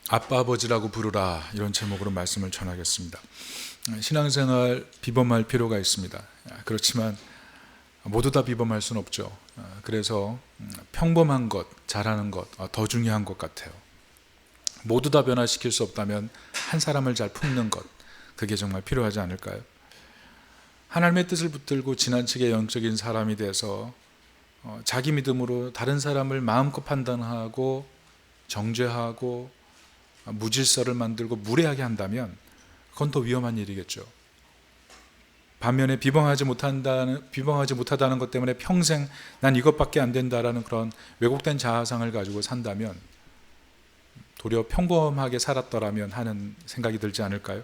아빠 아버지라고 부르라, 이런 제목으로 말씀을 전하겠습니다. 신앙생활 비범할 필요가 있습니다. 그렇지만 모두 다 비범할 수는 없죠. 그래서 평범한 것, 잘하는 것 더 중요한 것 같아요. 모두 다 변화시킬 수 없다면 한 사람을 잘 품는 것, 그게 정말 필요하지 않을까요? 하나님의 뜻을 붙들고 지나치게 영적인 사람이 돼서 자기 믿음으로 다른 사람을 마음껏 판단하고 정죄하고 무질서를 만들고 무례하게 한다면 그건 더 위험한 일이겠죠. 반면에 비범하지 못하다는 것 때문에 평생 난 이것밖에 안 된다라는 그런 왜곡된 자아상을 가지고 산다면 도리어 평범하게 살았더라면 하는 생각이 들지 않을까요?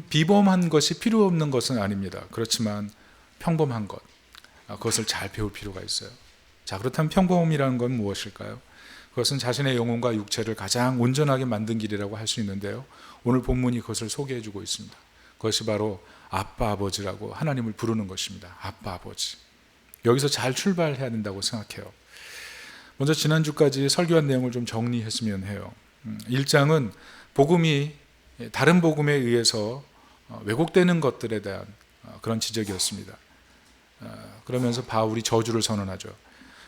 비범한 것이 필요 없는 것은 아닙니다. 그렇지만 평범한 것, 그것을 잘 배울 필요가 있어요. 자, 그렇다면 평범이라는 건 무엇일까요? 그것은 자신의 영혼과 육체를 가장 온전하게 만든 길이라고 할 수 있는데요, 오늘 본문이 그것을 소개해 주고 있습니다. 그것이 바로 아빠 아버지라고 하나님을 부르는 것입니다. 아빠 아버지. 여기서 잘 출발해야 된다고 생각해요. 먼저 지난주까지 설교한 내용을 좀 정리했으면 해요. 1장은 복음이 다른 복음에 의해서 왜곡되는 것들에 대한 그런 지적이었습니다. 그러면서 바울이 저주를 선언하죠.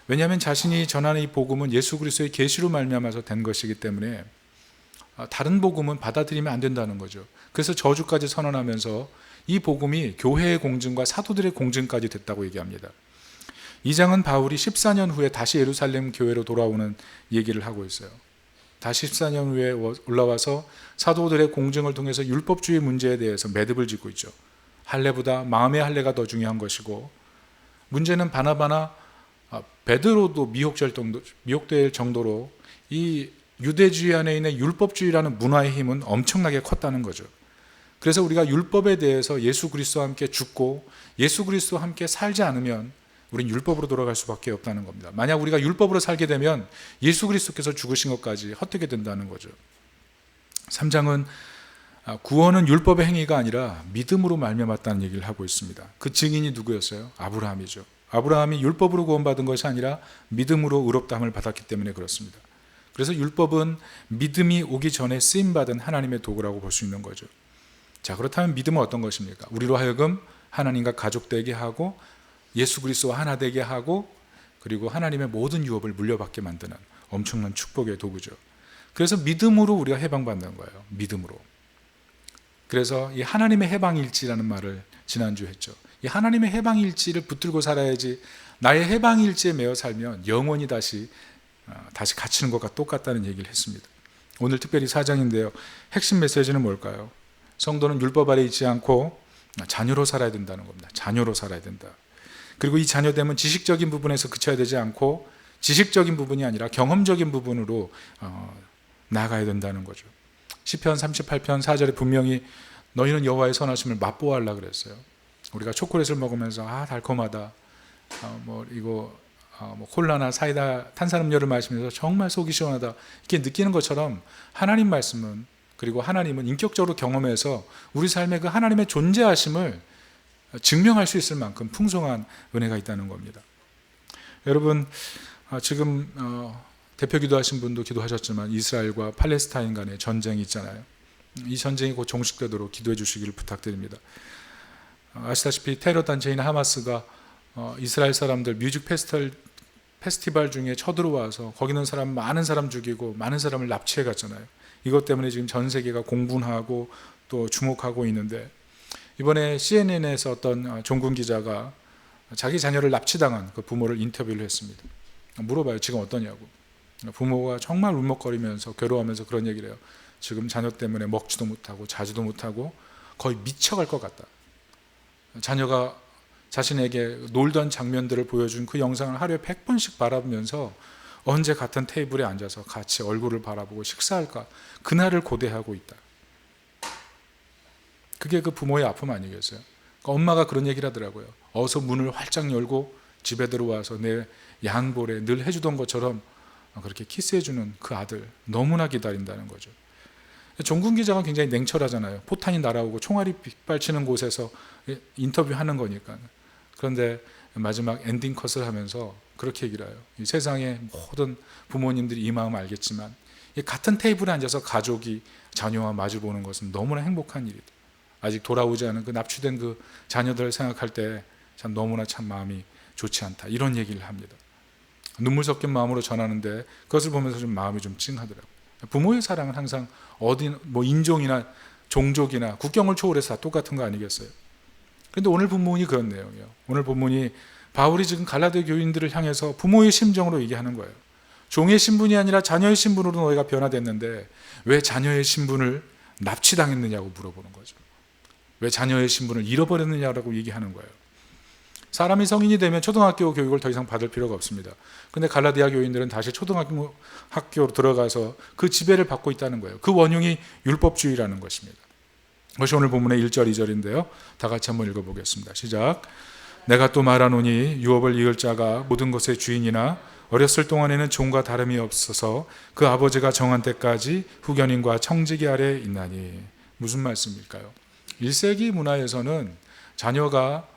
왜냐하면 자신이 전하는 이 복음은 예수 그리스도의 계시로 말미암아서 된 것이기 때문에 다른 복음은 받아들이면 안 된다는 거죠. 그래서 저주까지 선언하면서 이 복음이 교회의 공증과 사도들의 공증까지 됐다고 얘기합니다. 2장은 바울이 14년 후에 다시 예루살렘 교회로 돌아오는 얘기를 하고 있어요. 다시 14년 후에 올라와서 사도들의 공증을 통해서 율법주의 문제에 대해서 매듭을 짓고 있죠. 할례보다 마음의 할례가 더 중요한 것이고, 문제는 바나바나 베드로도 미혹될 정도로 이 유대주의 안에 있는 율법주의라는 문화의 힘은 엄청나게 컸다는 거죠. 그래서 우리가 율법에 대해서 예수 그리스도와 함께 죽고 예수 그리스도와 함께 살지 않으면 우린 율법으로 돌아갈 수밖에 없다는 겁니다. 만약 우리가 율법으로 살게 되면 예수 그리스도께서 죽으신 것까지 헛되게 된다는 거죠. 3장은 구원은 율법의 행위가 아니라 믿음으로 말미암았다는 얘기를 하고 있습니다. 그 증인이 누구였어요? 아브라함이죠. 아브라함이 율법으로 구원받은 것이 아니라 믿음으로 의롭다함을 받았기 때문에 그렇습니다. 그래서 율법은 믿음이 오기 전에 쓰임받은 하나님의 도구라고 볼 수 있는 거죠. 자, 그렇다면 믿음은 어떤 것입니까? 우리로 하여금 하나님과 가족되게 하고 예수 그리스도와 하나 되게 하고, 그리고 하나님의 모든 유업을 물려받게 만드는 엄청난 축복의 도구죠. 그래서 믿음으로 우리가 해방받는 거예요. 믿음으로. 그래서 이 하나님의 해방일지라는 말을 지난주에 했죠. 이 하나님의 해방일지를 붙들고 살아야지 나의 해방일지에 매여 살면 영원히 다시 갇히는 것과 똑같다는 얘기를 했습니다. 오늘 특별히 4장인데요. 핵심 메시지는 뭘까요? 성도는 율법 아래 있지 않고 자녀로 살아야 된다는 겁니다. 자녀로 살아야 된다. 그리고 이 자녀됨은 지식적인 부분에서 그쳐야 되지 않고 지식적인 부분이 아니라 경험적인 부분으로 나아가야 된다는 거죠. 시편 38편 4절에 분명히 너희는 여호와의 선하심을 맛보아하려 그랬어요. 우리가 초콜릿을 먹으면서 달콤하다, 콜라나 사이다, 탄산음료를 마시면서 정말 속이 시원하다 이렇게 느끼는 것처럼 하나님 말씀은, 그리고 하나님은 인격적으로 경험해서 우리 삶에 그 하나님의 존재하심을 증명할 수 있을 만큼 풍성한 은혜가 있다는 겁니다. 여러분, 지금 대표 기도하신 분도 기도하셨지만 이스라엘과 팔레스타인 간의 전쟁이 있잖아요. 이 전쟁이 곧 종식되도록 기도해 주시기를 부탁드립니다. 아시다시피 테러 단체인 하마스가 이스라엘 사람들 뮤직 페스티벌 중에 쳐들어와서 거기 있는 많은 사람 죽이고 많은 사람을 납치해 갔잖아요. 이것 때문에 지금 전 세계가 공분하고 또 주목하고 있는데, 이번에 CNN에서 어떤 종군 기자가 자기 자녀를 납치당한 그 부모를 인터뷰를 했습니다. 물어봐요. 지금 어떠냐고. 부모가 정말 울먹거리면서 괴로워하면서 그런 얘기를 해요. 지금 자녀 때문에 먹지도 못하고 자지도 못하고 거의 미쳐갈 것 같다. 자녀가 자신에게 놀던 장면들을 보여준 그 영상을 하루에 100번씩 바라보면서 언제 같은 테이블에 앉아서 같이 얼굴을 바라보고 식사할까, 그날을 고대하고 있다. 그게 그 부모의 아픔 아니겠어요? 그러니까 엄마가 그런 얘기를 하더라고요. 어서 문을 활짝 열고 집에 들어와서 내 양볼에 늘 해주던 것처럼 그렇게 키스해주는 그 아들 너무나 기다린다는 거죠. 종군 기자가 굉장히 냉철하잖아요. 포탄이 날아오고 총알이 빗발치는 곳에서 인터뷰하는 거니까. 그런데 마지막 엔딩 컷을 하면서 그렇게 얘기를 해요. 이 세상의 모든 부모님들이 이 마음 알겠지만 이 같은 테이블에 앉아서 가족이 자녀와 마주보는 것은 너무나 행복한 일이다. 아직 돌아오지 않은 그 납치된 그 자녀들을 생각할 때 참 너무나 참 마음이 좋지 않다. 이런 얘기를 합니다. 눈물 섞인 마음으로 전하는데 그것을 보면서 좀 마음이 좀 찡하더라고요. 부모의 사랑은 항상 어디 뭐 인종이나 종족이나 국경을 초월해서 다 똑같은 거 아니겠어요? 그런데 오늘 본문이 그런 내용이에요. 오늘 본문이 바울이 지금 갈라디아 교인들을 향해서 부모의 심정으로 얘기하는 거예요. 종의 신분이 아니라 자녀의 신분으로 너희가 변화됐는데 왜 자녀의 신분을 납치당했느냐고 물어보는 거죠. 왜 자녀의 신분을 잃어버렸느냐라고 얘기하는 거예요. 사람이 성인이 되면 초등학교 교육을 더 이상 받을 필요가 없습니다. 근데 갈라디아 교인들은 다시 초등학교로 들어가서 그 지배를 받고 있다는 거예요. 그 원흉이 율법주의라는 것입니다. 그것이 오늘 본문의 1절 2절인데요. 다 같이 한번 읽어보겠습니다. 시작. 내가 또 말하노니 유업을 이을 자가 모든 것의 주인이나 어렸을 동안에는 종과 다름이 없어서 그 아버지가 정한 때까지 후견인과 청지기 아래 있나니. 무슨 말씀일까요? 1세기 문화에서는 자녀가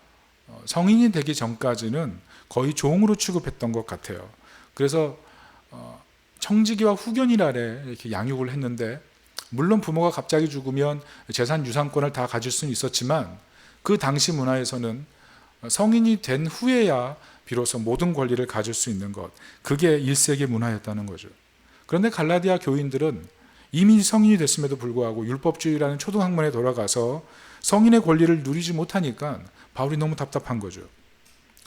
성인이 되기 전까지는 거의 종으로 취급했던 것 같아요. 그래서 청지기와 후견인 아래 이렇게 양육을 했는데 물론 부모가 갑자기 죽으면 재산 유산권을 다 가질 수는 있었지만 그 당시 문화에서는 성인이 된 후에야 비로소 모든 권리를 가질 수 있는 것, 그게 1세기 문화였다는 거죠. 그런데 갈라디아 교인들은 이미 성인이 됐음에도 불구하고 율법주의라는 초등학문에 돌아가서 성인의 권리를 누리지 못하니까 바울이 너무 답답한 거죠.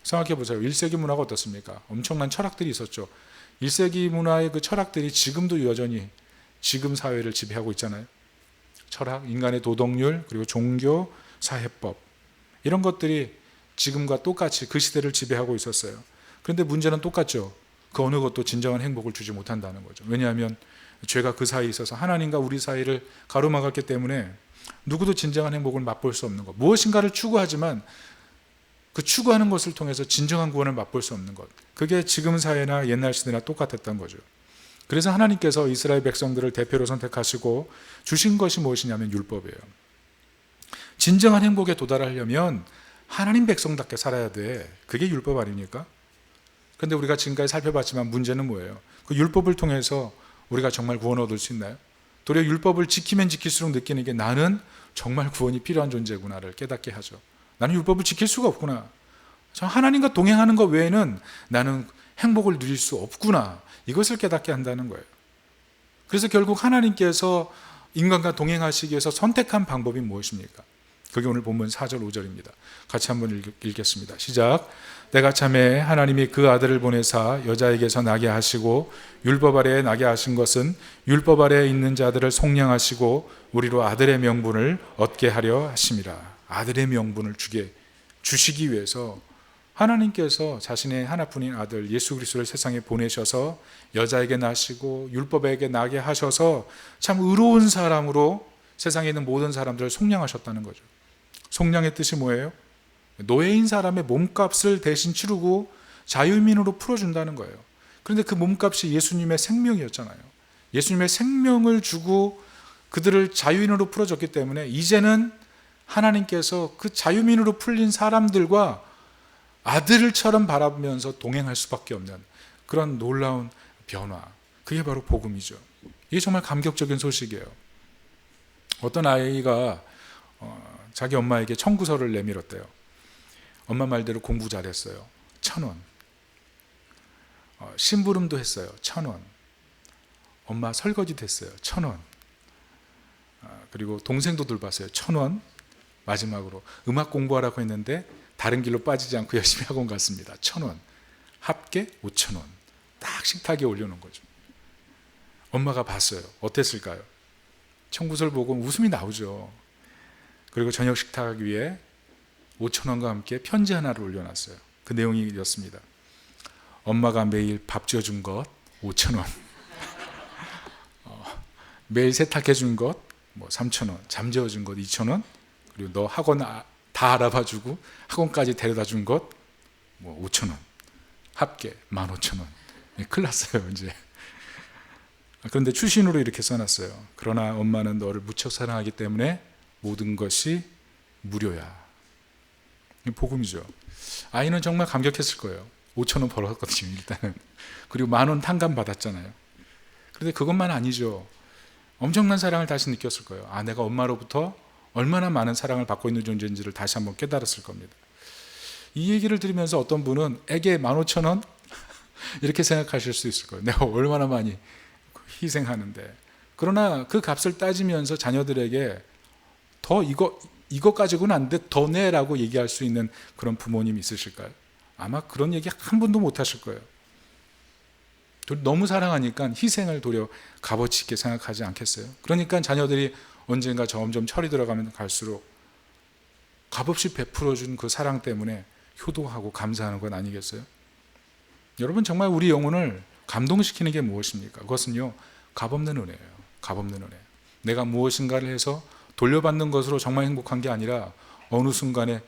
생각해 보세요. 1세기 문화가 어떻습니까? 엄청난 철학들이 있었죠. 1세기 문화의 그 철학들이 지금도 여전히 지금 사회를 지배하고 있잖아요. 철학, 인간의 도덕률, 그리고 종교, 사회법, 이런 것들이 지금과 똑같이 그 시대를 지배하고 있었어요. 그런데 문제는 똑같죠. 그 어느 것도 진정한 행복을 주지 못한다는 거죠. 왜냐하면 죄가 그 사이에 있어서 하나님과 우리 사이를 가로막았기 때문에 누구도 진정한 행복을 맛볼 수 없는 것, 무엇인가를 추구하지만 그 추구하는 것을 통해서 진정한 구원을 맛볼 수 없는 것, 그게 지금 사회나 옛날 시대나 똑같았던 거죠. 그래서 하나님께서 이스라엘 백성들을 대표로 선택하시고 주신 것이 무엇이냐면 율법이에요. 진정한 행복에 도달하려면 하나님 백성답게 살아야 돼. 그게 율법 아닙니까? 그런데 우리가 지금까지 살펴봤지만 문제는 뭐예요? 그 율법을 통해서 우리가 정말 구원 얻을 수 있나요? 도리어 율법을 지키면 지킬수록 느끼는 게 나는 정말 구원이 필요한 존재구나를 깨닫게 하죠. 나는 율법을 지킬 수가 없구나. 하나님과 동행하는 것 외에는 나는 행복을 누릴 수 없구나. 이것을 깨닫게 한다는 거예요. 그래서 결국 하나님께서 인간과 동행하시기 위해서 선택한 방법이 무엇입니까? 그게 오늘 본문 4절 5절입니다. 같이 한번 읽겠습니다. 시작. 내가 참에 하나님이 그 아들을 보내사 여자에게서 나게 하시고 율법 아래에 나게 하신 것은 율법 아래에 있는 자들을 속량하시고 우리로 아들의 명분을 얻게 하려 하심이라. 아들의 명분을 주시기 위해서 하나님께서 자신의 하나뿐인 아들 예수 그리스도를 세상에 보내셔서 여자에게 나시고 율법에게 나게 하셔서 참 의로운 사람으로 세상에 있는 모든 사람들을 속량하셨다는 거죠. 속량의 뜻이 뭐예요? 노예인 사람의 몸값을 대신 치르고 자유민으로 풀어준다는 거예요. 그런데 그 몸값이 예수님의 생명이었잖아요. 예수님의 생명을 주고 그들을 자유인으로 풀어줬기 때문에 이제는 하나님께서 그 자유민으로 풀린 사람들과 아들처럼 바라보면서 동행할 수밖에 없는 그런 놀라운 변화, 그게 바로 복음이죠. 이게 정말 감격적인 소식이에요. 어떤 아이가 자기 엄마에게 청구서를 내밀었대요. 엄마 말대로 공부 잘했어요. 1,000원. 심부름도 했어요. 1,000원. 엄마 설거지도 했어요. 1,000원. 그리고 동생도 돌봤어요. 1,000원. 마지막으로 음악 공부하라고 했는데 다른 길로 빠지지 않고 열심히 학원 갔습니다. 1,000원. 합계 5,000원. 딱 식탁에 올려놓은 거죠. 엄마가 봤어요. 어땠을까요? 청구서를 보고 웃음이 나오죠. 그리고 저녁 식탁 위에 5,000원과 함께 편지 하나를 올려놨어요. 그 내용이 이렇습니다. 엄마가 매일 밥 지어준 것 5,000원, 매일 세탁해준 것 3,000원, 잠재워준 것 2,000원, 그리고 너 학원 다 알아봐주고 학원까지 데려다준 것 5,000원, 합계 15,000원. 큰일 났어요 이제. 그런데 추신으로 이렇게 써놨어요. 그러나 엄마는 너를 무척 사랑하기 때문에 모든 것이 무료야. 복음이죠. 아이는 정말 감격했을 거예요. 5천 원 벌었거든요, 일단은. 그리고 10,000원 탕감 받았잖아요. 그런데 그것만 아니죠. 엄청난 사랑을 다시 느꼈을 거예요. 아, 내가 엄마로부터 얼마나 많은 사랑을 받고 있는 존재인지를 다시 한번 깨달았을 겁니다. 이 얘기를 들으면서 어떤 분은 에게 15,000원? 이렇게 생각하실 수 있을 거예요. 내가 얼마나 많이 희생하는데. 그러나 그 값을 따지면서 자녀들에게 더 이거 가지고는 안 돼, 더 내라고 얘기할 수 있는 그런 부모님이 있으실까요? 아마 그런 얘기 한 분도 못 하실 거예요. 너무 사랑하니까 희생을 도리어 값어치 있게 생각하지 않겠어요? 그러니까 자녀들이 언젠가 점점 철이 들어가면 갈수록 값없이 베풀어준 그 사랑 때문에 효도하고 감사하는 건 아니겠어요? 여러분, 정말 우리 영혼을 감동시키는 게 무엇입니까? 그것은요, 값없는 은혜예요. 값없는 은혜. 내가 무엇인가를 해서 돌려받는 것으로 정말 행복한 게 아니라 어느 순간에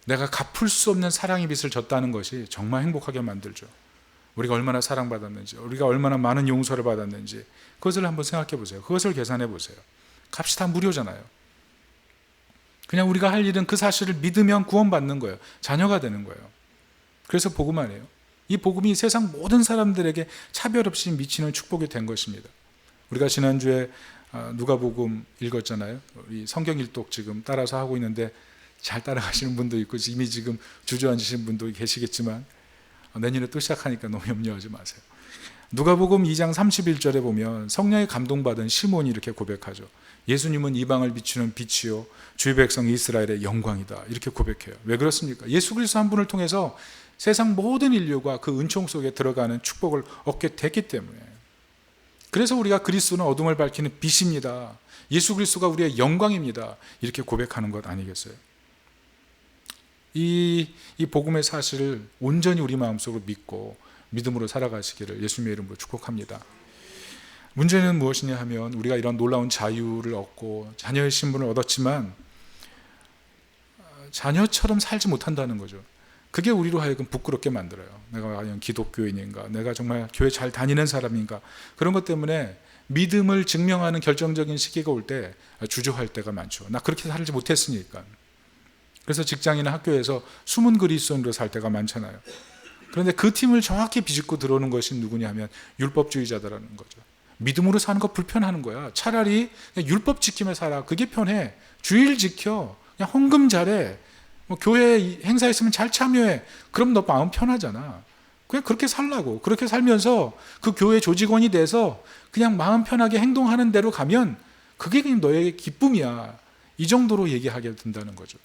내가 갚을 수 없는 사랑의 빚을 졌다는 것이 정말 행복하게 만들죠. 우리가 얼마나 사랑받았는지, 우리가 얼마나 많은 용서를 받았는지 그것을 한번 생각해 보세요. 그것을 계산해 보세요. 값이 다 무료잖아요. 그냥 우리가 할 일은 그 사실을 믿으면 구원받는 거예요. 자녀가 되는 거예요. 그래서 복음이에요. 이 복음이 세상 모든 사람들에게 차별 없이 미치는 축복이 된 것입니다. 우리가 지난주에 누가복음 읽었잖아요. 우리 성경 일독 지금 따라서 하고 있는데 잘 따라가시는 분도 있고 이미 지금 주저앉으신 분도 계시겠지만 내년에 또 시작하니까 너무 염려하지 마세요. 누가복음 2장 31절에 보면 성령에 감동받은 시몬이 이렇게 고백하죠. 예수님은 이방을 비추는 빛이요 주의 백성 이스라엘의 영광이다. 이렇게 고백해요. 왜 그렇습니까? 예수 그리스도 한 분을 통해서 세상 모든 인류가 그 은총 속에 들어가는 축복을 얻게 됐기 때문에, 그래서 우리가 그리스도는 어둠을 밝히는 빛입니다. 예수 그리스도가 우리의 영광입니다. 이렇게 고백하는 것 아니겠어요? 이 복음의 사실을 온전히 우리 마음속으로 믿고 믿음으로 살아가시기를 예수님의 이름으로 축복합니다. 문제는 무엇이냐 하면 우리가 이런 놀라운 자유를 얻고 자녀의 신분을 얻었지만 자녀처럼 살지 못한다는 거죠. 그게 우리로 하여금 부끄럽게 만들어요. 내가 과연 기독교인인가? 내가 정말 교회 잘 다니는 사람인가? 그런 것 때문에 믿음을 증명하는 결정적인 시기가 올 때 주저할 때가 많죠. 나 그렇게 살지 못했으니까. 그래서 직장이나 학교에서 숨은 그리스도인으로 살 때가 많잖아요. 그런데 그 팀을 정확히 비집고 들어오는 것이 누구냐 하면 율법주의자들라는 거죠. 믿음으로 사는 거 불편하는 거야. 차라리 그냥 율법 지키며 살아. 그게 편해. 주일 지켜. 그냥 헌금 잘해. 뭐 교회 행사 있으면 잘 참여해. 그럼 너 마음 편하잖아. 그냥 그렇게 살라고. 그렇게 살면서 그 교회 조직원이 돼서 그냥 마음 편하게 행동하는 대로 가면 그게 그냥 너의 기쁨이야. 이 정도로 얘기하게 된다는 거죠.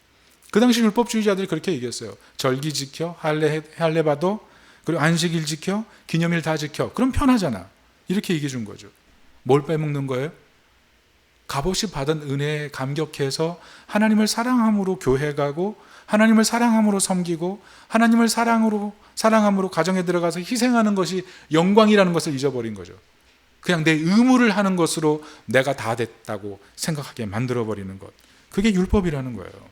그 당시 율법주의자들이 그렇게 얘기했어요. 절기 지켜, 할례 받어, 그리고 안식일 지켜, 기념일 다 지켜. 그럼 편하잖아. 이렇게 얘기해 준 거죠. 뭘 빼먹는 거예요? 값없이 받은 은혜에 감격해서 하나님을 사랑함으로 교회 가고, 하나님을 사랑함으로 섬기고, 하나님을 사랑함으로 가정에 들어가서 희생하는 것이 영광이라는 것을 잊어버린 거죠. 그냥 내 의무를 하는 것으로 내가 다 됐다고 생각하게 만들어버리는 것. 그게 율법이라는 거예요.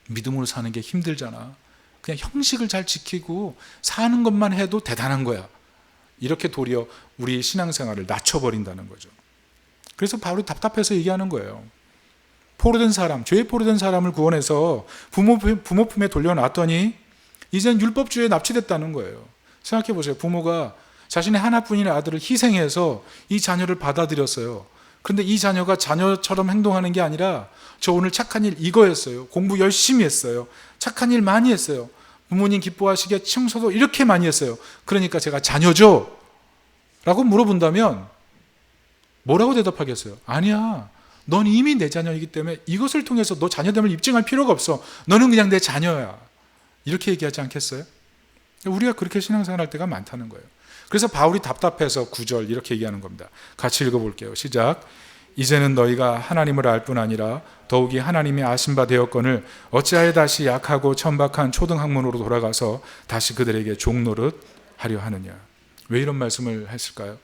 믿음으로 사는 게 힘들잖아. 그냥 형식을 잘 지키고 사는 것만 해도 대단한 거야. 이렇게 도리어 우리 신앙생활을 낮춰버린다는 거죠. 그래서 바울이 답답해서 얘기하는 거예요. 포로된 사람, 죄에 포로된 사람을 구원해서 부모 품에 돌려놨더니 이젠 율법주의에 납치됐다는 거예요. 생각해 보세요. 부모가 자신의 하나뿐인 아들을 희생해서 이 자녀를 받아들였어요. 그런데 이 자녀가 자녀처럼 행동하는 게 아니라 저 오늘 착한 일 이거 했어요. 공부 열심히 했어요. 착한 일 많이 했어요. 부모님 기뻐하시게 청소도 이렇게 많이 했어요. 그러니까 제가 자녀죠? 라고 물어본다면 뭐라고 대답하겠어요? 아니야. 넌 이미 내 자녀이기 때문에 이것을 통해서 너 자녀됨을 입증할 필요가 없어. 너는 그냥 내 자녀야. 이렇게 얘기하지 않겠어요? 우리가 그렇게 신앙생활 할 때가 많다는 거예요. 그래서 바울이 답답해서 9절 이렇게 얘기하는 겁니다. 같이 읽어볼게요. 시작. 이제는 너희가 하나님을 알 뿐 아니라 더욱이 하나님이 아신 바 되었거늘 어찌하여 다시 약하고 천박한 초등학문으로 돌아가서 다시 그들에게 종노릇 하려 하느냐. 왜 이런 말씀을 했을까요?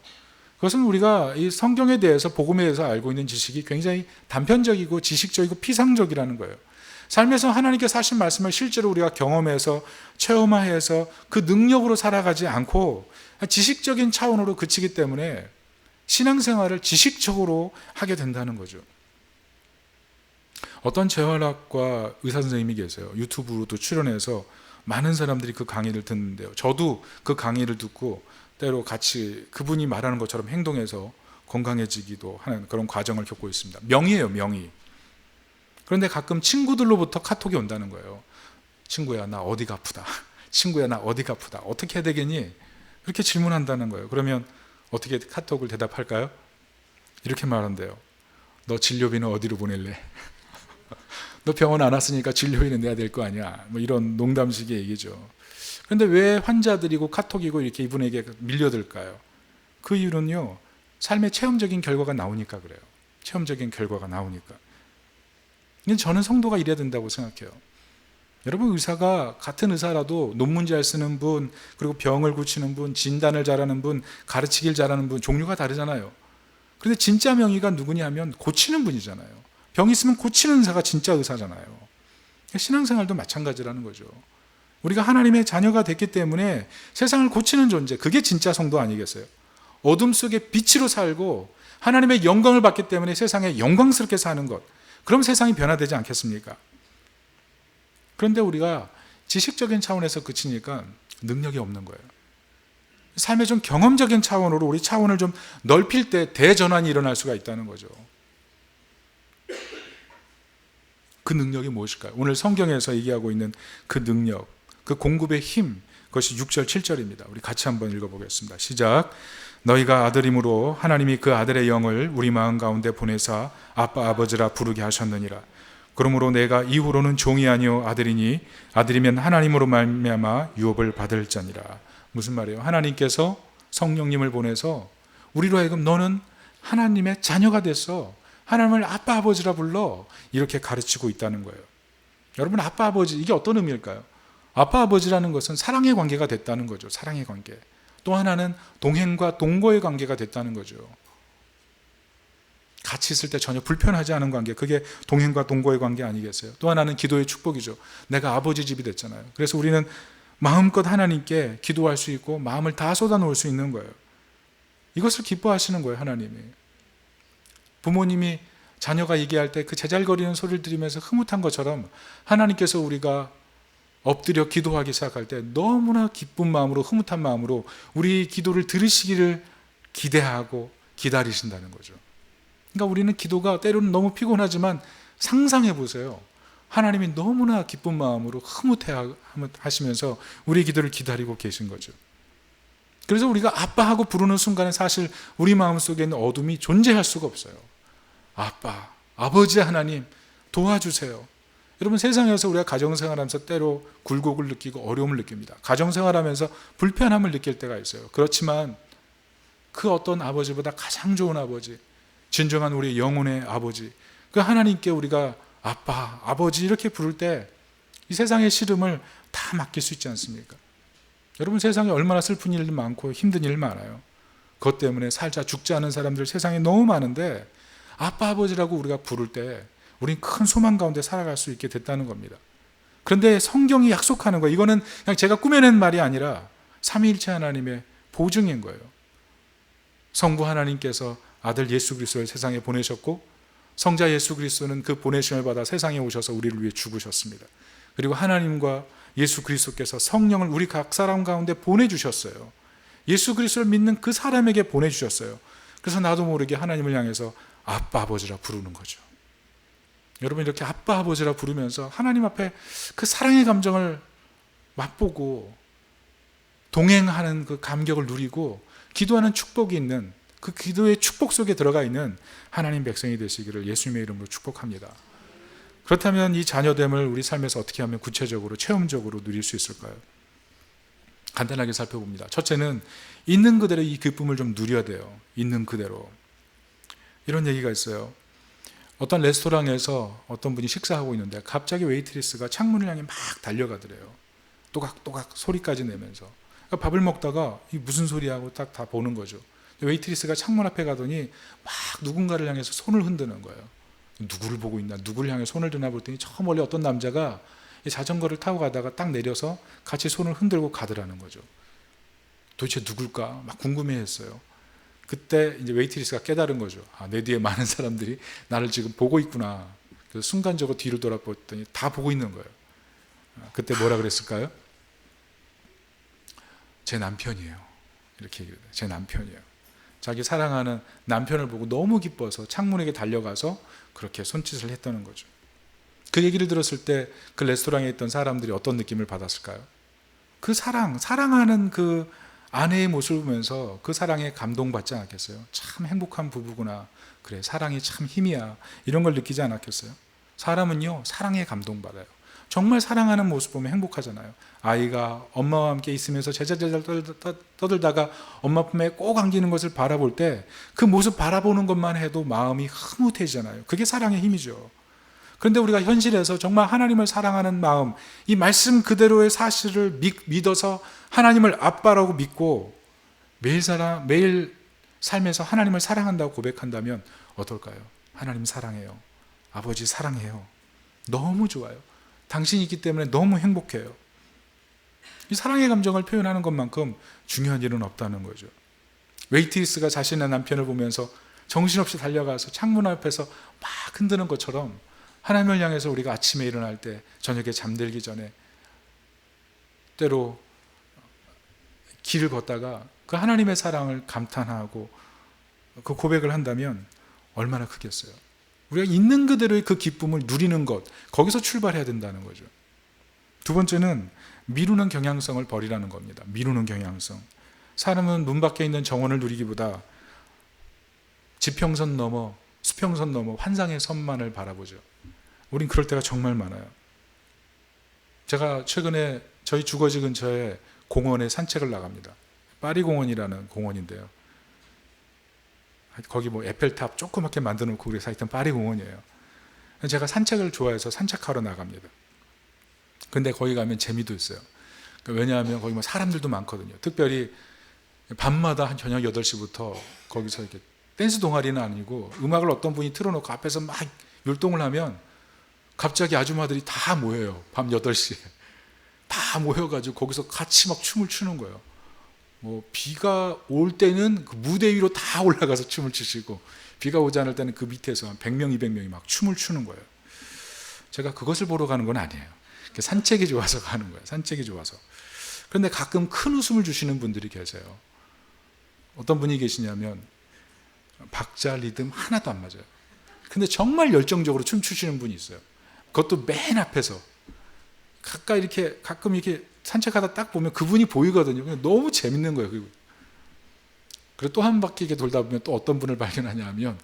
그것은 우리가 이 성경에 대해서 복음에 대해서 알고 있는 지식이 굉장히 단편적이고 지식적이고 피상적이라는 거예요. 삶에서 하나님께서 하신 말씀을 실제로 우리가 경험해서 체험해서 그 능력으로 살아가지 않고 지식적인 차원으로 그치기 때문에 신앙생활을 지식적으로 하게 된다는 거죠. 어떤 재활학과 의사 선생님이 계세요. 유튜브로도 출연해서 많은 사람들이 그 강의를 듣는데요. 저도 그 강의를 듣고 때로 같이 그분이 말하는 것처럼 행동해서 건강해지기도 하는 그런 과정을 겪고 있습니다. 명의예요, 명의. 그런데 가끔 친구들로부터 카톡이 온다는 거예요. 친구야, 나 어디가 아프다. 친구야, 나 어디가 아프다. 어떻게 해야 되겠니? 그렇게 질문한다는 거예요. 그러면 어떻게 카톡을 대답할까요? 이렇게 말한대요. 너 진료비는 어디로 보낼래? 너 병원 안 왔으니까 진료비는 내야 될 거 아니야. 뭐 이런 농담식의 얘기죠. 그런데 왜 환자들이고 카톡이고 이렇게 이분에게 밀려들까요? 그 이유는요, 삶의 체험적인 결과가 나오니까 그래요. 체험적인 결과가 나오니까. 근데 저는 성도가 이래야 된다고 생각해요. 여러분, 의사가 같은 의사라도 논문 잘 쓰는 분, 그리고 병을 고치는 분, 진단을 잘하는 분, 가르치길 잘하는 분, 종류가 다르잖아요. 그런데 진짜 명의가 누구냐 하면 고치는 분이잖아요. 병 있으면 고치는 의사가 진짜 의사잖아요. 신앙생활도 마찬가지라는 거죠. 우리가 하나님의 자녀가 됐기 때문에 세상을 고치는 존재, 그게 진짜 성도 아니겠어요? 어둠 속에 빛으로 살고 하나님의 영광을 받기 때문에 세상에 영광스럽게 사는 것, 그럼 세상이 변화되지 않겠습니까? 그런데 우리가 지식적인 차원에서 그치니까 능력이 없는 거예요. 삶의 좀 경험적인 차원으로 우리 차원을 좀 넓힐 때 대전환이 일어날 수가 있다는 거죠. 그 능력이 무엇일까요? 오늘 성경에서 얘기하고 있는 그 능력, 그 공급의 힘, 그것이 6절, 7절입니다. 우리 같이 한번 읽어보겠습니다. 시작. 너희가 아들임으로 하나님이 그 아들의 영을 우리 마음 가운데 보내사 아빠 아버지라 부르게 하셨느니라. 그러므로 내가 이후로는 종이 아니요 아들이니 아들이면 하나님으로 말미암아 유업을 받을 자니라. 무슨 말이에요? 하나님께서 성령님을 보내서 우리로 하여금 너는 하나님의 자녀가 됐어. 하나님을 아빠 아버지라 불러. 이렇게 가르치고 있다는 거예요. 여러분, 아빠 아버지, 이게 어떤 의미일까요? 아빠 아버지라는 것은 사랑의 관계가 됐다는 거죠. 사랑의 관계. 또 하나는 동행과 동거의 관계가 됐다는 거죠. 같이 있을 때 전혀 불편하지 않은 관계, 그게 동행과 동거의 관계 아니겠어요? 또 하나는 기도의 축복이죠. 내가 아버지 집이 됐잖아요. 그래서 우리는 마음껏 하나님께 기도할 수 있고 마음을 다 쏟아놓을 수 있는 거예요. 이것을 기뻐하시는 거예요, 하나님이. 부모님이 자녀가 얘기할 때 그 제잘거리는 소리를 들으면서 흐뭇한 것처럼 하나님께서 우리가 엎드려 기도하기 시작할 때 너무나 기쁜 마음으로, 흐뭇한 마음으로 우리 기도를 들으시기를 기대하고 기다리신다는 거죠. 그러니까 우리는 기도가 때로는 너무 피곤하지만 상상해 보세요. 하나님이 너무나 기쁜 마음으로 흐뭇해 하시면서 우리 기도를 기다리고 계신 거죠. 그래서 우리가 아빠하고 부르는 순간에 사실 우리 마음속에 있는 어둠이 존재할 수가 없어요. 아빠, 아버지 하나님 도와주세요. 여러분, 세상에서 우리가 가정생활하면서 때로 굴곡을 느끼고 어려움을 느낍니다. 가정생활하면서 불편함을 느낄 때가 있어요. 그렇지만 그 어떤 아버지보다 가장 좋은 아버지, 진정한 우리 영혼의 아버지, 그 하나님께 우리가 아빠, 아버지 이렇게 부를 때 이 세상의 시름을 다 맡길 수 있지 않습니까? 여러분, 세상에 얼마나 슬픈 일 많고 힘든 일 많아요. 그것 때문에 살자 죽지 않은 사람들 세상에 너무 많은데 아빠, 아버지라고 우리가 부를 때 우린 큰 소망 가운데 살아갈 수 있게 됐다는 겁니다. 그런데 성경이 약속하는 거예요. 이거는 그냥 제가 꾸며낸 말이 아니라 삼위일체 하나님의 보증인 거예요. 성부 하나님께서 아들 예수 그리스도를 세상에 보내셨고 성자 예수 그리스도는 그 보내심을 받아 세상에 오셔서 우리를 위해 죽으셨습니다. 그리고 하나님과 예수 그리스도께서 성령을 우리 각 사람 가운데 보내주셨어요. 예수 그리스도를 믿는 그 사람에게 보내주셨어요. 그래서 나도 모르게 하나님을 향해서 아빠 아버지라 부르는 거죠. 여러분, 이렇게 아빠 아버지라 부르면서 하나님 앞에 그 사랑의 감정을 맛보고 동행하는 그 감격을 누리고 기도하는 축복이 있는 그 기도의 축복 속에 들어가 있는 하나님 백성이 되시기를 예수님의 이름으로 축복합니다. 그렇다면 이 자녀됨을 우리 삶에서 어떻게 하면 구체적으로 체험적으로 누릴 수 있을까요? 간단하게 살펴봅니다. 첫째는 있는 그대로 이 기쁨을 좀 누려야 돼요. 있는 그대로. 이런 얘기가 있어요. 어떤 레스토랑에서 어떤 분이 식사하고 있는데 갑자기 웨이트리스가 창문을 향해 막 달려가더래요. 또각또각 소리까지 내면서. 그러니까 밥을 먹다가 이게 무슨 소리 하고 딱 다 보는 거죠. 웨이트리스가 창문 앞에 가더니 막 누군가를 향해서 손을 흔드는 거예요. 누구를 보고 있나, 누구를 향해 손을 드나 보더니 저 멀리 어떤 남자가 자전거를 타고 가다가 딱 내려서 같이 손을 흔들고 가더라는 거죠. 도대체 누굴까 막 궁금해했어요. 그때 이제 웨이트리스가 깨달은 거죠. 아, 내 뒤에 많은 사람들이 나를 지금 보고 있구나. 그래서 순간적으로 뒤를 돌아봤더니 다 보고 있는 거예요. 그때 뭐라 그랬을까요? 제 남편이에요. 이렇게 얘기를 해요. 제 남편이에요. 자기 사랑하는 남편을 보고 너무 기뻐서 창문에게 달려가서 그렇게 손짓을 했다는 거죠. 그 얘기를 들었을 때 그 레스토랑에 있던 사람들이 어떤 느낌을 받았을까요? 그 사랑하는 그 아내의 모습을 보면서 그 사랑에 감동받지 않았겠어요? 참 행복한 부부구나. 그래, 사랑이 참 힘이야. 이런 걸 느끼지 않았겠어요? 사람은요, 사랑에 감동받아요. 정말 사랑하는 모습 보면 행복하잖아요. 아이가 엄마와 함께 있으면서 제잘제잘 떠들다가 엄마 품에 꼭 안기는 것을 바라볼 때 그 모습 바라보는 것만 해도 마음이 흐뭇해지잖아요. 그게 사랑의 힘이죠. 그런데 우리가 현실에서 정말 하나님을 사랑하는 마음, 이 말씀 그대로의 사실을 믿어서 하나님을 아빠라고 믿고 매일 삶에서 하나님을 사랑한다고 고백한다면 어떨까요? 하나님 사랑해요. 아버지 사랑해요. 너무 좋아요. 당신이 있기 때문에 너무 행복해요. 이 사랑의 감정을 표현하는 것만큼 중요한 일은 없다는 거죠. 웨이트리스가 자신의 남편을 보면서 정신없이 달려가서 창문 앞에서 막 흔드는 것처럼 하나님을 향해서 우리가 아침에 일어날 때, 저녁에 잠들기 전에 때로 길을 걷다가 그 하나님의 사랑을 감탄하고 그 고백을 한다면 얼마나 크겠어요. 우리가 있는 그대로의 그 기쁨을 누리는 것, 거기서 출발해야 된다는 거죠. 두 번째는 미루는 경향성을 버리라는 겁니다. 미루는 경향성. 사람은 문 밖에 있는 정원을 누리기보다 지평선 넘어, 수평선 넘어 환상의 선만을 바라보죠. 우린 그럴 때가 정말 많아요. 제가 최근에 저희 주거지 근처에 공원에 산책을 나갑니다. 파리공원이라는 공원인데요. 거기 뭐 에펠탑 조그맣게 만들어 놓고 그래서 하여튼 파리공원이에요. 제가 산책을 좋아해서 산책하러 나갑니다. 근데 거기 가면 재미도 있어요. 왜냐하면 거기 뭐 사람들도 많거든요. 특별히 밤마다 한 저녁 8시부터 거기서 이렇게 댄스 동아리는 아니고 음악을 어떤 분이 틀어놓고 앞에서 막 율동을 하면 갑자기 아줌마들이 다 모여요. 밤 8시에. 다 모여가지고 거기서 같이 막 춤을 추는 거예요. 뭐 비가 올 때는 그 무대 위로 다 올라가서 춤을 추시고 비가 오지 않을 때는 그 밑에서 한 100명, 200명이 막 춤을 추는 거예요. 제가 그것을 보러 가는 건 아니에요. 산책이 좋아서 가는 거예요. 산책이 좋아서. 그런데 가끔 큰 웃음을 주시는 분들이 계세요. 어떤 분이 계시냐면 박자, 리듬 하나도 안 맞아요. 근데 정말 열정적으로 춤추시는 분이 있어요. 그것도 맨 앞에서 가끔 이렇게 산책하다 딱 보면 그분이 보이거든요. 너무 재밌는 거예요. 그리고 또 한 바퀴 이렇게 돌다 보면 또 어떤 분을 발견하냐면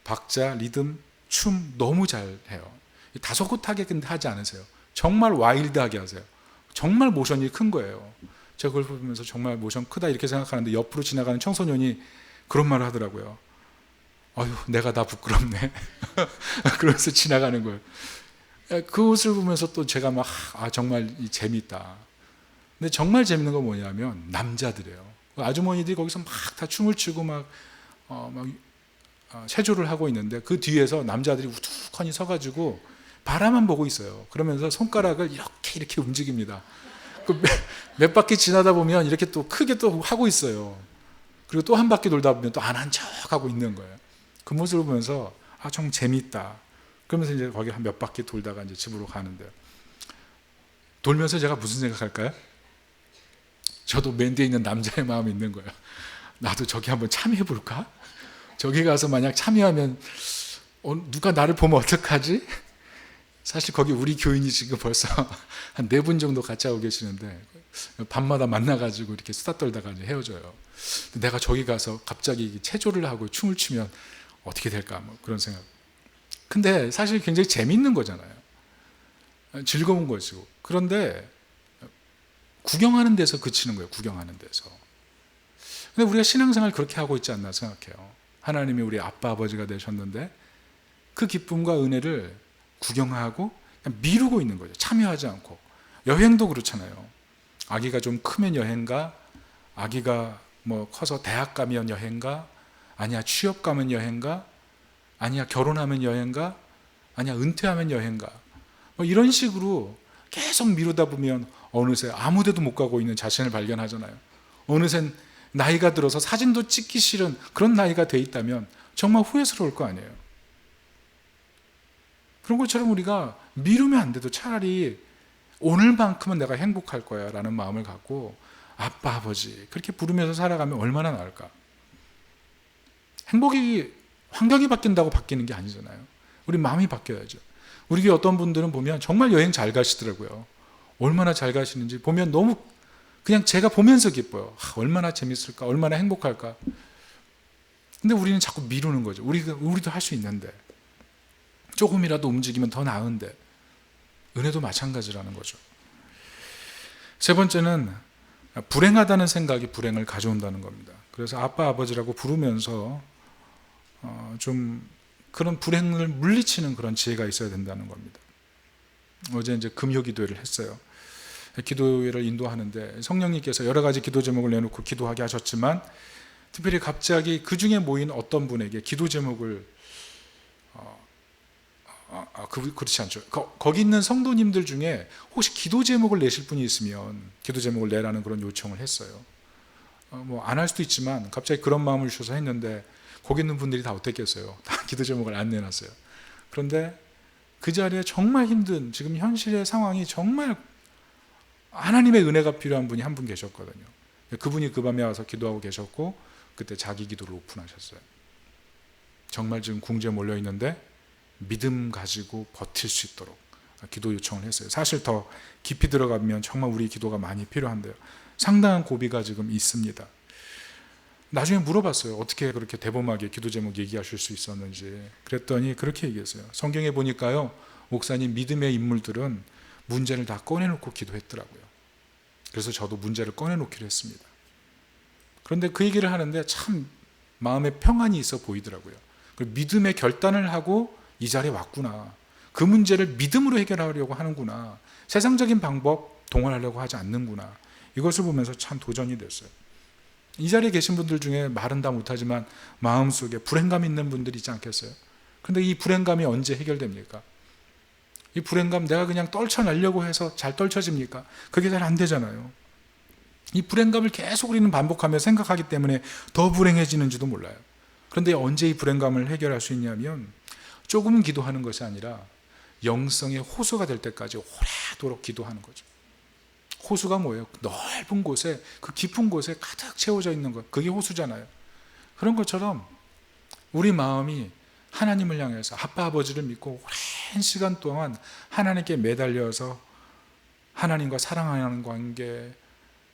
박자, 리듬, 춤 너무 잘해요. 다소곳하게 근데 하지 않으세요. 정말 와일드하게 하세요. 정말 모션이 큰 거예요. 제가 그걸 보면서 정말 모션 크다 이렇게 생각하는데 옆으로 지나가는 청소년이 그런 말을 하더라고요. 아유, 내가 다 부끄럽네. 그러면서 지나가는 거예요. 그 옷을 보면서 또 제가 막 정말 재밌다. 근데 정말 재밌는 건 뭐냐면 남자들이에요. 아주머니들이 거기서 막 다 춤을 추고 막 체조를 하고 있는데 그 뒤에서 남자들이 우두커니 서가지고 바라만 보고 있어요. 그러면서 손가락을 이렇게 움직입니다. 몇 바퀴 지나다 보면 이렇게 또 크게 또 하고 있어요. 그리고 또 한 바퀴 돌다 보면 또 안 한 척 하고 있는 거예요. 그 모습을 보면서 좀 재밌다. 그러면서 이제 거기 한 몇 바퀴 돌다가 이제 집으로 가는데요. 돌면서 제가 무슨 생각할까요? 저도 맨 뒤에 있는 남자의 마음이 있는 거예요. 나도 저기 한번 참여해볼까? 저기 가서 만약 참여하면 누가 나를 보면 어떡하지? 사실 거기 우리 교인이 지금 벌써 한 4분 정도 같이 하고 계시는데 밤마다 만나가지고 이렇게 수다 떨다가 이제 헤어져요. 내가 저기 가서 갑자기 체조를 하고 춤을 추면 어떻게 될까? 뭐 그런 생각. 근데 사실 굉장히 재밌는 거잖아요. 즐거운 것이고. 그런데 구경하는 데서 그치는 거예요. 구경하는 데서. 근데 우리가 신앙생활 그렇게 하고 있지 않나 생각해요. 하나님이 우리 아빠 아버지가 되셨는데 그 기쁨과 은혜를 구경하고 그냥 미루고 있는 거죠. 참여하지 않고. 여행도 그렇잖아요. 아기가 좀 크면 여행가, 아기가 뭐 커서 대학 가면 여행가, 아니야 취업 가면 여행가, 아니야 결혼하면 여행가, 아니야 은퇴하면 여행가. 뭐 이런 식으로 계속 미루다 보면 어느새 아무 데도 못 가고 있는 자신을 발견하잖아요. 어느새 나이가 들어서 사진도 찍기 싫은 그런 나이가 돼 있다면 정말 후회스러울 거 아니에요. 그런 것처럼 우리가 미루면 안 돼도 차라리 오늘만큼은 내가 행복할 거야 라는 마음을 갖고 아빠, 아버지 그렇게 부르면서 살아가면 얼마나 나을까? 행복이 환경이 바뀐다고 바뀌는 게 아니잖아요. 우리 마음이 바뀌어야죠. 우리 교회 어떤 분들은 보면 정말 여행 잘 가시더라고요. 얼마나 잘 가시는지 보면 너무 그냥 제가 보면서 기뻐요. 얼마나 재밌을까? 얼마나 행복할까? 근데 우리는 자꾸 미루는 거죠. 우리도 할 수 있는데 조금이라도 움직이면 더 나은데. 은혜도 마찬가지라는 거죠. 세 번째는 불행하다는 생각이 불행을 가져온다는 겁니다. 그래서 아빠, 아버지라고 부르면서 좀 그런 불행을 물리치는 그런 지혜가 있어야 된다는 겁니다. 어제 이제 금요 기도회를 했어요. 기도회를 인도하는데 성령님께서 여러 가지 기도 제목을 내놓고 기도하게 하셨지만 특별히 갑자기 그 중에 모인 어떤 분에게 기도 제목을 그렇지 않죠. 거기 있는 성도님들 중에 혹시 기도 제목을 내실 분이 있으면 기도 제목을 내라는 그런 요청을 했어요. 뭐 안 할 수도 있지만 갑자기 그런 마음을 주셔서 했는데 거기 있는 분들이 다 어땠겠어요? 다 기도 제목을 안 내놨어요. 그런데 그 자리에 정말 힘든 지금 현실의 상황이 정말 하나님의 은혜가 필요한 분이 한 분 계셨거든요. 그분이 그 밤에 와서 기도하고 계셨고 그때 자기 기도를 오픈하셨어요. 정말 지금 궁지에 몰려 있는데 믿음 가지고 버틸 수 있도록 기도 요청을 했어요. 사실 더 깊이 들어가면 정말 우리 기도가 많이 필요한데요. 상당한 고비가 지금 있습니다. 나중에 물어봤어요. 어떻게 그렇게 대범하게 기도 제목 얘기하실 수 있었는지. 그랬더니 그렇게 얘기했어요. 성경에 보니까요, 목사님 믿음의 인물들은 문제를 다 꺼내놓고 기도했더라고요. 그래서 저도 문제를 꺼내놓기로 했습니다. 그런데 그 얘기를 하는데 참 마음에 평안이 있어 보이더라고요. 믿음의 결단을 하고 이 자리에 왔구나. 그 문제를 믿음으로 해결하려고 하는구나. 세상적인 방법 동원하려고 하지 않는구나. 이것을 보면서 참 도전이 됐어요. 이 자리에 계신 분들 중에 말은 다 못하지만 마음속에 불행감이 있는 분들이 있지 않겠어요? 그런데 이 불행감이 언제 해결됩니까? 이 불행감 내가 그냥 떨쳐내려고 해서 잘 떨쳐집니까? 그게 잘 안 되잖아요. 이 불행감을 계속 우리는 반복하며 생각하기 때문에 더 불행해지는지도 몰라요. 그런데 언제 이 불행감을 해결할 수 있냐면 조금 기도하는 것이 아니라 영성의 호수가 될 때까지 오래도록 기도하는 거죠. 호수가 뭐예요? 넓은 곳에, 그 깊은 곳에 가득 채워져 있는 것, 그게 호수잖아요. 그런 것처럼 우리 마음이 하나님을 향해서 아빠 아버지를 믿고 오랜 시간 동안 하나님께 매달려서 하나님과 사랑하는 관계,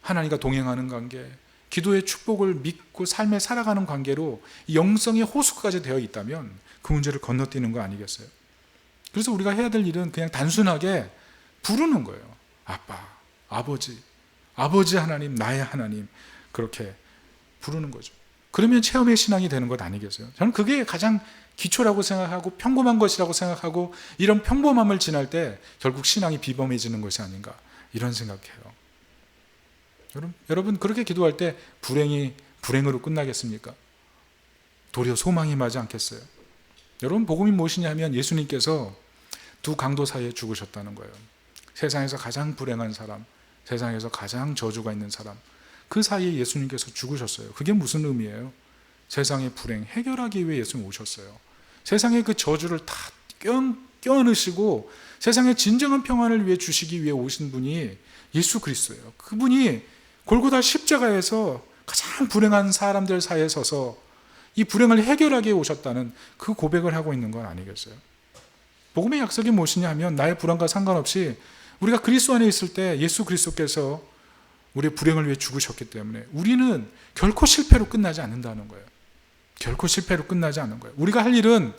하나님과 동행하는 관계, 기도의 축복을 믿고 삶에 살아가는 관계로 영성의 호수까지 되어 있다면 그 문제를 건너뛰는 거 아니겠어요? 그래서 우리가 해야 될 일은 그냥 단순하게 부르는 거예요. 아빠, 아버지, 아버지 하나님, 나의 하나님, 그렇게 부르는 거죠. 그러면 체험의 신앙이 되는 것 아니겠어요? 저는 그게 가장 기초라고 생각하고 평범한 것이라고 생각하고 이런 평범함을 지날 때 결국 신앙이 비범해지는 것이 아닌가 이런 생각해요. 여러분 그렇게 기도할 때 불행이 불행으로 끝나겠습니까? 도리어 소망이 임하지 않겠어요? 여러분 복음이 무엇이냐면 예수님께서 두 강도 사이에 죽으셨다는 거예요. 세상에서 가장 불행한 사람, 세상에서 가장 저주가 있는 사람, 그 사이에 예수님께서 죽으셨어요. 그게 무슨 의미예요? 세상의 불행 해결하기 위해 예수님 오셨어요. 세상의 그 저주를 다 껴안으시고 세상의 진정한 평안을 위해 주시기 위해 오신 분이 예수 그리스도예요. 그분이 골고다 십자가에서 가장 불행한 사람들 사이에 서서 이 불행을 해결하기 위해 오셨다는 그 고백을 하고 있는 건 아니겠어요? 복음의 약속이 무엇이냐 하면 나의 불안과 상관없이 우리가 그리스도 안에 있을 때 예수 그리스도께서 우리의 불행을 위해 죽으셨기 때문에 우리는 결코 실패로 끝나지 않는다는 거예요. 결코 실패로 끝나지 않는 거예요. 우리가 할 일은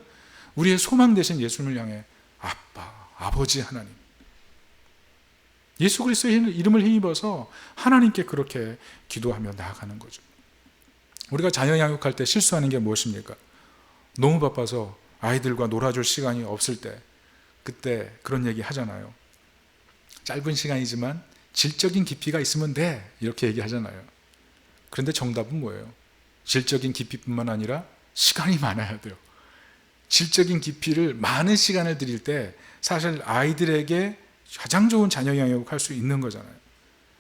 우리의 소망 되신 예수님을 향해 아빠, 아버지 하나님, 예수 그리스도의 이름을 힘입어서 하나님께 그렇게 기도하며 나아가는 거죠. 우리가 자녀 양육할 때 실수하는 게 무엇입니까? 너무 바빠서 아이들과 놀아줄 시간이 없을 때 그때 그런 얘기 하잖아요. 짧은 시간이지만 질적인 깊이가 있으면 돼 이렇게 얘기하잖아요. 그런데 정답은 뭐예요? 질적인 깊이뿐만 아니라 시간이 많아야 돼요. 질적인 깊이를 많은 시간을 드릴 때 사실 아이들에게 가장 좋은 자녀 양육을 할 수 있는 거잖아요.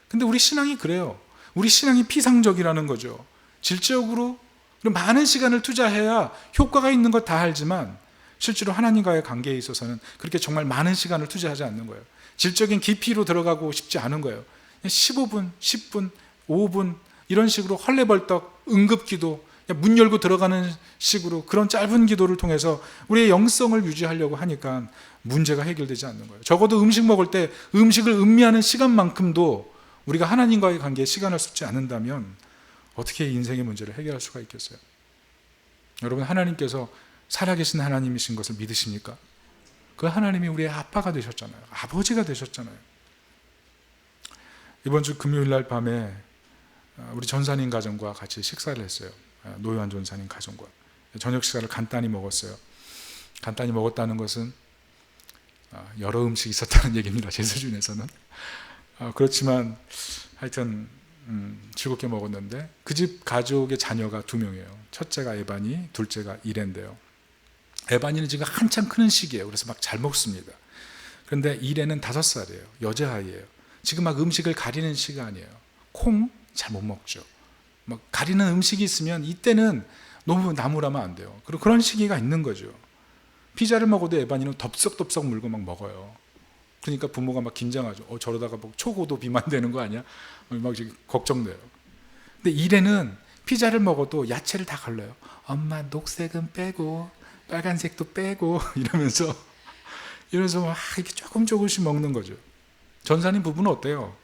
근데 우리 신앙이 그래요. 우리 신앙이 피상적이라는 거죠. 질적으로 많은 시간을 투자해야 효과가 있는 것 다 알지만 실제로 하나님과의 관계에 있어서는 그렇게 정말 많은 시간을 투자하지 않는 거예요. 질적인 깊이로 들어가고 싶지 않은 거예요. 15분, 10분 5분 이런 식으로 헐레벌떡 응급기도, 문 열고 들어가는 식으로 그런 짧은 기도를 통해서 우리의 영성을 유지하려고 하니까 문제가 해결되지 않는 거예요. 적어도 음식 먹을 때 음식을 음미하는 시간만큼도 우리가 하나님과의 관계에 시간을 쏟지 않는다면 어떻게 인생의 문제를 해결할 수가 있겠어요? 여러분, 하나님께서 살아계신 하나님이신 것을 믿으십니까? 그 하나님이 우리의 아빠가 되셨잖아요. 아버지가 되셨잖아요. 이번 주 금요일 날 밤에 우리 전사님 가정과 같이 식사를 했어요. 노요한 전사님 가정과 저녁 식사를 간단히 먹었어요. 간단히 먹었다는 것은 여러 음식이 있었다는 얘기입니다. 제 수준에서는. 그렇지만 하여튼 즐겁게 먹었는데, 그 집 가족의 자녀가 2명이에요. 첫째가 에바니, 둘째가 이레인데요. 에바니는 지금 한참 크는 시기예요. 그래서 막 잘 먹습니다. 그런데 이레는 5살이에요. 여자아이예요. 지금 막 음식을 가리는 시간이에요. 콩 잘 못 먹죠. 막 가리는 음식이 있으면 이때는 너무 나무라면 안 돼요. 그리고 그런 시기가 있는 거죠. 피자를 먹어도 에바니는 덥석덥석 물고 막 먹어요. 그러니까 부모가 막 긴장하죠. 저러다가 뭐 초고도 비만되는 거 아니야? 막 지금 걱정돼요. 근데 이래는 피자를 먹어도 야채를 다 걸러요. 엄마, 녹색은 빼고 빨간색도 빼고 이러면서 막 이렇게 조금씩 먹는 거죠. 전사님 부부는 어때요?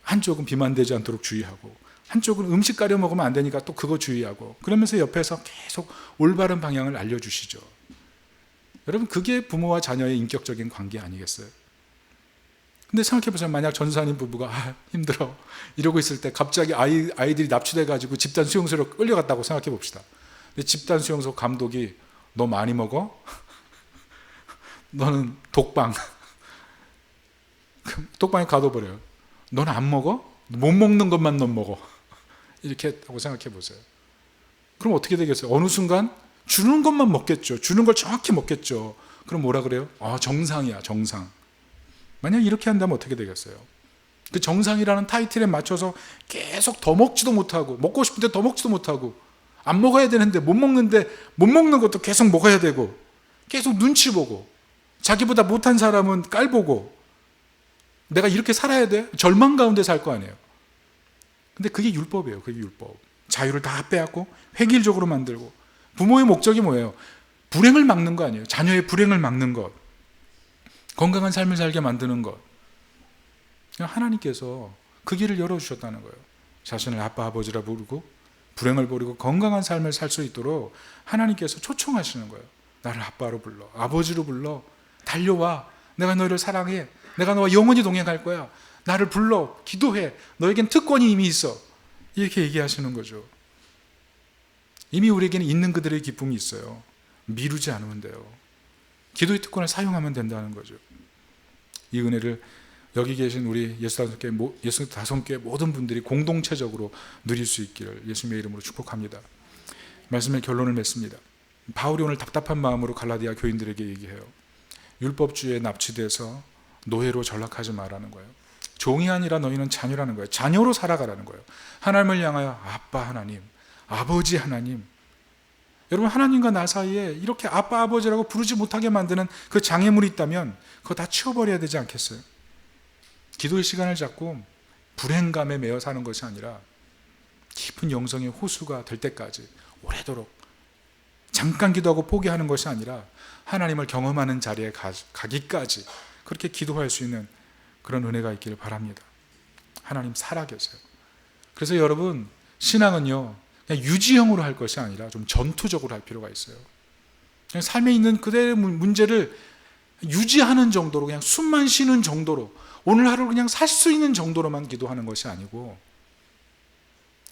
한쪽은 비만되지 않도록 주의하고, 한쪽은 음식 가려 먹으면 안 되니까 또 그거 주의하고, 그러면서 옆에서 계속 올바른 방향을 알려주시죠. 여러분, 그게 부모와 자녀의 인격적인 관계 아니겠어요? 근데 생각해보세요. 만약 전사님 부부가 힘들어 이러고 있을 때 갑자기 아이들이 납치돼가지고 집단 수용소로 끌려갔다고 생각해봅시다. 근데 집단 수용소 감독이 너 많이 먹어? 너는 독방에 가둬버려요. 너는 안 먹어? 못 먹는 것만 넌 먹어. 이렇게 했다고 생각해보세요. 그럼 어떻게 되겠어요? 어느 순간 주는 것만 먹겠죠. 주는 걸 정확히 먹겠죠. 그럼 뭐라 그래요? 정상이야, 정상. 만약 이렇게 한다면 어떻게 되겠어요? 그 정상이라는 타이틀에 맞춰서 계속 더 먹지도 못하고, 먹고 싶은데 더 먹지도 못하고, 안 먹어야 되는데 못 먹는데 못 먹는 것도 계속 먹어야 되고, 계속 눈치 보고, 자기보다 못한 사람은 깔보고, 내가 이렇게 살아야 돼? 절망 가운데 살 거 아니에요. 근데 그게 율법이에요. 그게 율법. 자유를 다 빼앗고 획일적으로 만들고. 부모의 목적이 뭐예요? 불행을 막는 거 아니에요. 자녀의 불행을 막는 것, 건강한 삶을 살게 만드는 것. 하나님께서 그 길을 열어주셨다는 거예요. 자신을 아빠, 아버지라 부르고 불행을 버리고 건강한 삶을 살 수 있도록 하나님께서 초청하시는 거예요. 나를 아빠로 불러, 아버지로 불러, 달려와, 내가 너희를 사랑해, 내가 너와 영원히 동행할 거야, 나를 불러, 기도해, 너에겐 특권이 이미 있어, 이렇게 얘기하시는 거죠. 이미 우리에게는 있는 그들의 기쁨이 있어요. 미루지 않으면 돼요. 기도의 특권을 사용하면 된다는 거죠. 이 은혜를 여기 계신 우리 65개 모든 분들이 공동체적으로 누릴 수 있기를 예수님의 이름으로 축복합니다. 말씀의 결론을 맺습니다. 바울이 오늘 답답한 마음으로 갈라디아 교인들에게 얘기해요. 율법주의에 납치돼서 노예로 전락하지 말라는 거예요. 종이 아니라 너희는 자녀라는 거예요. 자녀로 살아가라는 거예요. 하나님을 향하여 아빠 하나님, 아버지 하나님. 여러분, 하나님과 나 사이에 이렇게 아빠, 아버지라고 부르지 못하게 만드는 그 장애물이 있다면 그거 다 치워버려야 되지 않겠어요? 기도의 시간을 잡고 불행감에 매여 사는 것이 아니라 깊은 영성의 호수가 될 때까지 오래도록, 잠깐 기도하고 포기하는 것이 아니라 하나님을 경험하는 자리에 가기까지 그렇게 기도할 수 있는 그런 은혜가 있기를 바랍니다. 하나님 살아계세요. 그래서 여러분, 신앙은요 그냥 유지형으로 할 것이 아니라 좀 전투적으로 할 필요가 있어요. 그냥 삶에 있는 그대의 문제를 유지하는 정도로, 그냥 숨만 쉬는 정도로, 오늘 하루를 그냥 살 수 있는 정도로만 기도하는 것이 아니고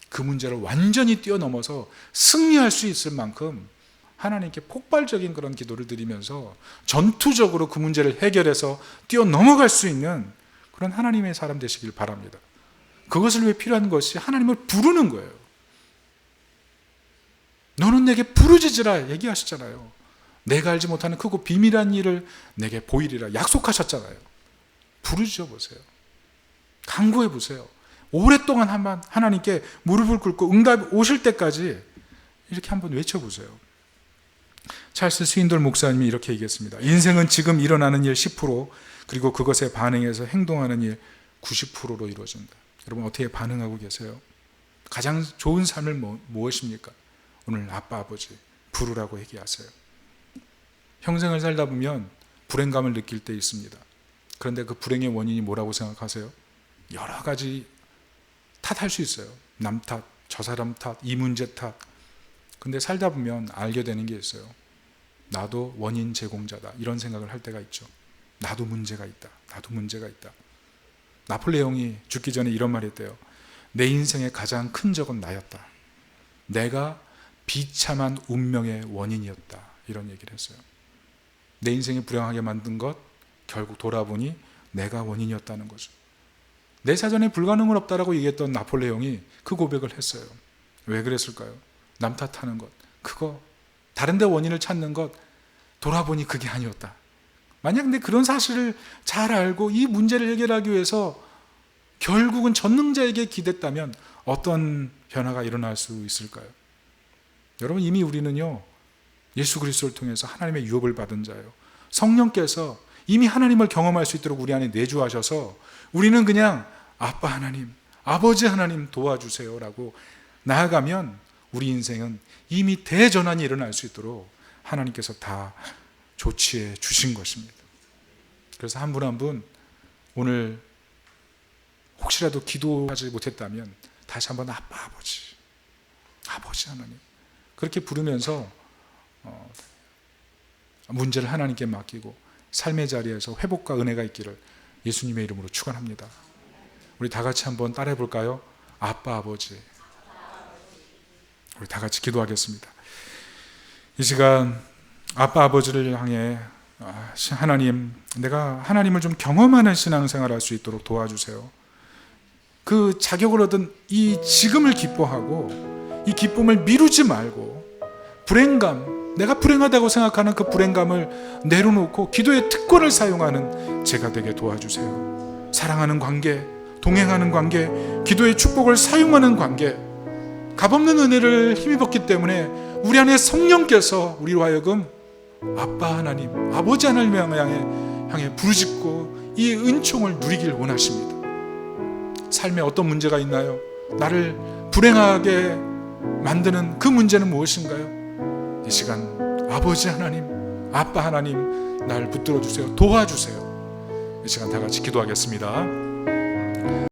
그 문제를 완전히 뛰어넘어서 승리할 수 있을 만큼 하나님께 폭발적인 그런 기도를 드리면서 전투적으로 그 문제를 해결해서 뛰어넘어갈 수 있는 그런 하나님의 사람 되시길 바랍니다. 그것을 위해 필요한 것이 하나님을 부르는 거예요. 너는 내게 부르짖으라 얘기하셨잖아요. 내가 알지 못하는 크고 비밀한 일을 내게 보이리라 약속하셨잖아요. 부르짖어 보세요. 간구해 보세요. 오랫동안 하나님께 무릎을 꿇고 응답 오실 때까지 이렇게 한번 외쳐보세요. 찰스 스윈돌 목사님이 이렇게 얘기했습니다. 인생은 지금 일어나는 일 10%, 그리고 그것에 반응해서 행동하는 일 90%로 이루어진다. 여러분 어떻게 반응하고 계세요? 가장 좋은 삶을 무엇입니까? 오늘 아빠 아버지 부르라고 얘기하세요. 평생을 살다 보면 불행감을 느낄 때 있습니다. 그런데 그 불행의 원인이 뭐라고 생각하세요? 여러 가지 탓할 수 있어요. 남 탓, 저 사람 탓, 이 문제 탓. 근데 살다 보면 알게 되는 게 있어요. 나도 원인 제공자다. 이런 생각을 할 때가 있죠. 나도 문제가 있다. 나도 문제가 있다. 나폴레옹이 죽기 전에 이런 말 했대요. 내 인생의 가장 큰 적은 나였다. 내가 비참한 운명의 원인이었다. 이런 얘기를 했어요. 내 인생이 불행하게 만든 것, 결국 돌아보니 내가 원인이었다는 거죠. 내 사전에 불가능은 없다라고 얘기했던 나폴레옹이 그 고백을 했어요. 왜 그랬을까요? 남 탓하는 것, 그거 다른 데 원인을 찾는 것, 돌아보니 그게 아니었다. 만약 근데 그런 사실을 잘 알고 이 문제를 해결하기 위해서 결국은 전능자에게 기댔다면 어떤 변화가 일어날 수 있을까요? 여러분, 이미 우리는요, 예수 그리스도를 통해서 하나님의 유업을 받은 자예요. 성령께서 이미 하나님을 경험할 수 있도록 우리 안에 내주하셔서 우리는 그냥 아빠 하나님, 아버지 하나님 도와주세요 라고 나아가면 우리 인생은 이미 대전환이 일어날 수 있도록 하나님께서 다 조치해 주신 것입니다. 그래서 한 분 한 분 오늘 혹시라도 기도하지 못했다면 다시 한번 아빠 아버지, 아버지 하나님 그렇게 부르면서 문제를 하나님께 맡기고 삶의 자리에서 회복과 은혜가 있기를 예수님의 이름으로 축원합니다. 우리 다 같이 한번 따라해 볼까요? 아빠 아버지. 우리 다 같이 기도하겠습니다. 이 시간 아빠 아버지를 향해 하나님, 내가 하나님을 좀 경험하는 신앙생활 할 수 있도록 도와주세요. 그 자격을 얻은 이 지금을 기뻐하고 이 기쁨을 미루지 말고 불행감, 내가 불행하다고 생각하는 그 불행감을 내려놓고 기도의 특권을 사용하는 제가 되게 도와주세요. 사랑하는 관계, 동행하는 관계, 기도의 축복을 사용하는 관계, 값없는 은혜를 힘입었기 때문에 우리 안에 성령께서 우리로 하여금 아빠 하나님, 아버지 하나님을 향해 부르짖고 이 은총을 누리길 원하십니다. 삶에 어떤 문제가 있나요? 나를 불행하게 만드는 그 문제는 무엇인가요? 이 시간 아버지 하나님, 아빠 하나님 날 붙들어 주세요. 도와주세요. 이 시간 다 같이 기도하겠습니다.